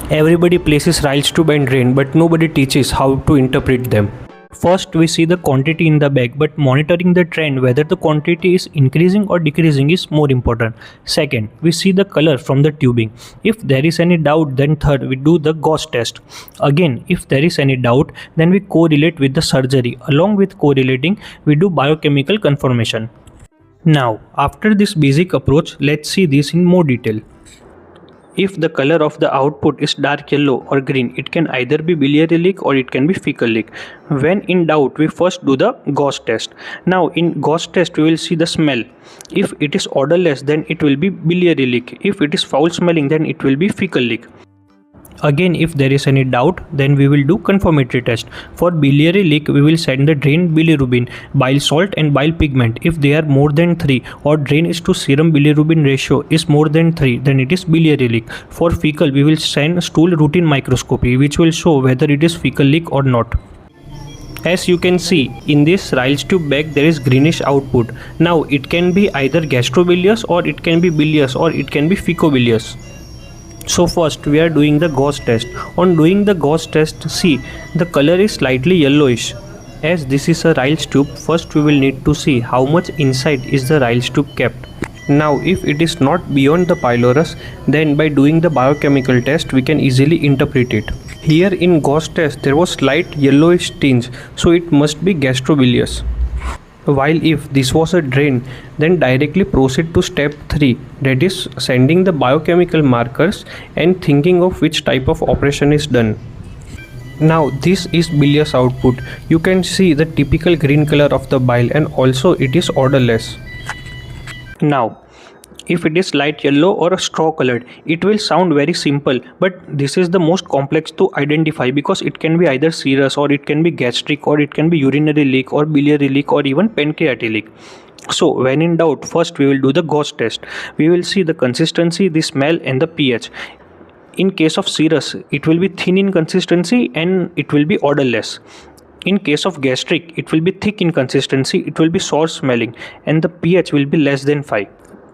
Everybody places ryles tube and drain, but nobody teaches how to interpret them. First, we see the quantity in the bag, but monitoring the trend whether the quantity is increasing or decreasing is more important. Second, we see the color from the tubing. If there is any doubt, then third, we do the gauze test. Again, if there is any doubt, then we correlate with the surgery. Along with correlating, we do biochemical confirmation. Now, after this basic approach, let's see this in more detail. If the color of the output is dark yellow or green, it can either be biliary leak or it can be fecal leak. When in doubt, we first do the gauze test. Now in gauze test, we will see the smell. If it is odorless, then it will be biliary leak. If it is foul smelling, then it will be fecal leak. Again, if there is any doubt, then we will do confirmatory test. For biliary leak, we will send the drain bilirubin, bile salt and bile pigment. If they are more than 3 or drain is to serum bilirubin ratio is more than 3, then it is biliary leak. For fecal, we will send stool routine microscopy, which will show whether it is fecal leak or not. As you can see, in this ryles tube bag there is greenish output. Now it can be either gastrobilious or it can be bilious or it can be fecobilious. So first we are doing the gauze test. On doing the gauze test, see the color is slightly yellowish. As this is a ryles tube, first we will need to see how much inside is the ryles tube kept. Now if it is not beyond the pylorus, then by doing the biochemical test we can easily interpret it. Here in gauze test there was slight yellowish tinge, so it must be gastrobilious. While if this was a drain, then directly proceed to step 3, that is sending the biochemical markers and thinking of which type of operation is done. Now this is bilious output. You can see the typical green color of the bile and also it is odorless. Now if it is light yellow or a straw colored, it will sound very simple, but this is the most complex to identify because it can be either serous or it can be gastric or it can be urinary leak or biliary leak or even pancreatic leak. So when in doubt, first we will do the gauze test. We will see the consistency, the smell and the pH. In case of serous, it will be thin in consistency and it will be odorless. In case of gastric, it will be thick in consistency, it will be sour smelling and the pH will be less than 5.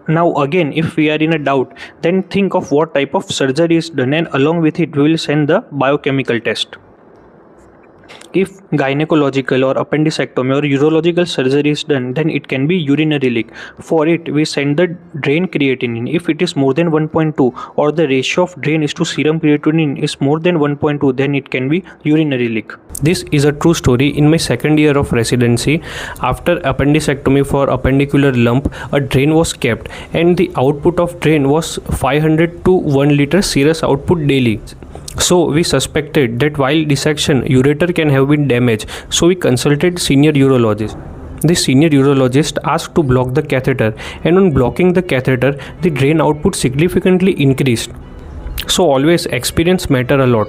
Now again, if we are in a doubt, then think of what type of surgery is done and along with it we will send the biochemical test. If gynecological or appendicectomy or urological surgery is done, then it can be urinary leak. For it, we send the drain creatinine. If it is more than 1.2 or the ratio of drain is to serum creatinine is more than 1.2, then it can be urinary leak. This is a true story. In my second year of residency, after appendicectomy for appendicular lump, a drain was kept and the output of drain was 500 to 1 liter serous output daily. So we suspected that while dissection, ureter can have been damaged, so we consulted senior urologist. The senior urologist asked to block the catheter, and on blocking the catheter, the drain output significantly increased. So always experience matter a lot.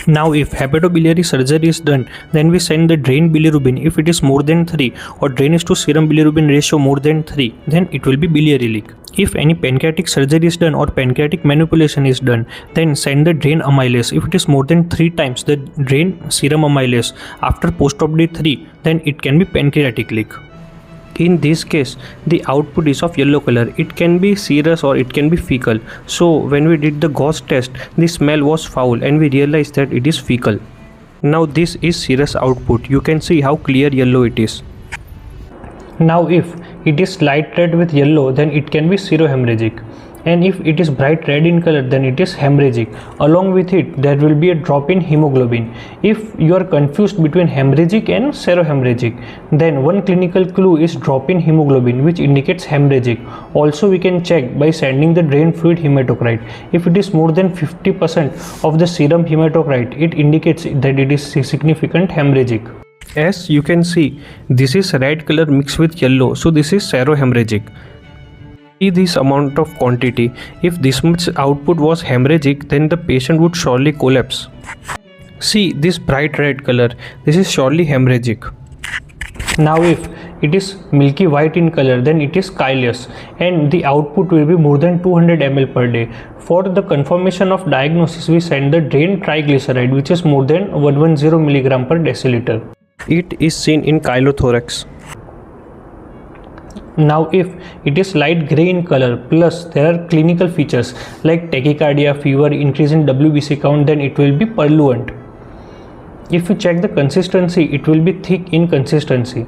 Now if hepatobiliary surgery is done, then we send the drain bilirubin. If it is more than 3 or drain is to serum bilirubin ratio more than 3, then it will be biliary leak. If any pancreatic surgery is done or pancreatic manipulation is done, then send the drain amylase. If it is more than 3 times the drain serum amylase after post-op day 3, then it can be pancreatic leak. In this case, the output is of yellow color. It can be serous or it can be fecal. So when we did the gauze test, the smell was foul and we realized that it is fecal. Now this is serous output. You can see how clear yellow it is. Now if it is light red with yellow, then it can be serohemorrhagic. And if it is bright red in color, then it is hemorrhagic. Along with it, there will be a drop in hemoglobin. If you are confused between hemorrhagic and serohemorrhagic, then one clinical clue is drop in hemoglobin, which indicates hemorrhagic. Also, we can check by sending the drain fluid hematocrit. If it is more than 50% of the serum hematocrit, it indicates that it is significant hemorrhagic. As you can see, this is red color mixed with yellow, so this is serohemorrhagic. See this amount of quantity. If this much output was hemorrhagic, then the patient would surely collapse. See this bright red color. This is surely hemorrhagic. Now if it is milky white in color, then it is chylous and the output will be more than 200 ml per day. For the confirmation of diagnosis, we send the drain triglyceride, which is more than 110 mg per deciliter. It is seen in chylothorax. Now if it is light grey in color plus there are clinical features like tachycardia, fever, increase in WBC count, then it will be purulent. If you check the consistency, it will be thick in consistency.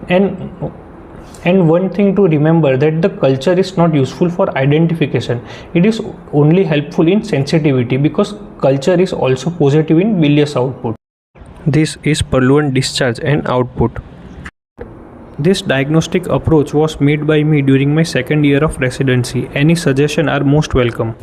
And one thing to remember, that the culture is not useful for identification. It is only helpful in sensitivity because culture is also positive in bilious output. This is purulent discharge and output. This diagnostic approach was made by me during my second year of residency. Any suggestion are most welcome.